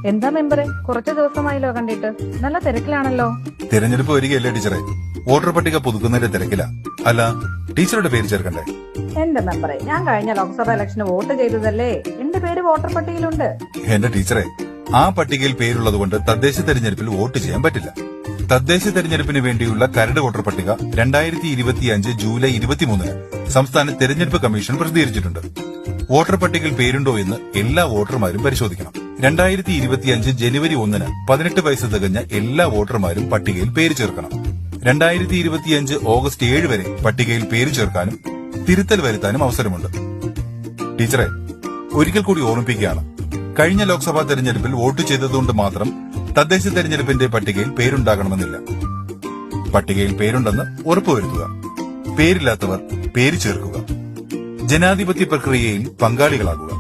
എന്താ മെമ്പറെ, കുറച്ചു ദിവസമായല്ലോ കണ്ടിട്ട്, നല്ല തിരക്കിലാണല്ലോ. തിരഞ്ഞെടുപ്പ് വരികയല്ലേ ടീച്ചറെ, വോട്ടർ പട്ടിക പുതുക്കുന്നതിന്റെ തിരക്കില. അല്ല, ടീച്ചറുടെ പേര് ചേർക്കണ്ടേ? എന്റെ മെമ്പറെ, ഞാൻ കഴിഞ്ഞ ലോക്സഭ ഇലക്ഷന് വോട്ട് ചെയ്തതല്ലേ, എന്റെ പേര് വോട്ടർ പട്ടികയിലുണ്ട്. എന്റെ ടീച്ചറെ, ആ പട്ടികയിൽ പേരുള്ളതുകൊണ്ട് തദ്ദേശ തെരഞ്ഞെടുപ്പിൽ വോട്ട് ചെയ്യാൻ പറ്റില്ല. തദ്ദേശ തെരഞ്ഞെടുപ്പിന് വേണ്ടിയുള്ള കരട് വോട്ടർ പട്ടിക 2025 ജൂലൈ 23 സംസ്ഥാന തെരഞ്ഞെടുപ്പ് കമ്മീഷൻ പ്രസിദ്ധീകരിച്ചിട്ടുണ്ട്. വോട്ടർ പട്ടികയിൽ പേരുണ്ടോ എന്ന് എല്ലാ വോട്ടർമാരും പരിശോധിക്കണം. 2025 ജനുവരി 1 18 വയസ്സ് തികഞ്ഞ എല്ലാ വോട്ടർമാരും പട്ടികയിൽ പേര് ചേർക്കണം. 2025 ഓഗസ്റ്റ് 7 വരെ പട്ടികയിൽ പേര് ചേർക്കാനും തിരുത്തൽ വരുത്താനും അവസരമുണ്ട്. ടീച്ചറെ, ഒരിക്കൽ കൂടി ഓർമ്മിപ്പിക്കുകയാണ്, കഴിഞ്ഞ ലോക്സഭാ തെരഞ്ഞെടുപ്പിൽ വോട്ട് ചെയ്തതുകൊണ്ട് മാത്രം തദ്ദേശ തെരഞ്ഞെടുപ്പിന്റെ പട്ടികയിൽ പേരുണ്ടാകണമെന്നില്ല. പട്ടികയിൽ പേരുണ്ടെന്ന് ഉറപ്പുവരുത്തുക. പേരില്ലാത്തവർ പേര് ചേർക്കുക. ജനാധിപത്യ പ്രക്രിയയിൽ പങ്കാളികളാകുക.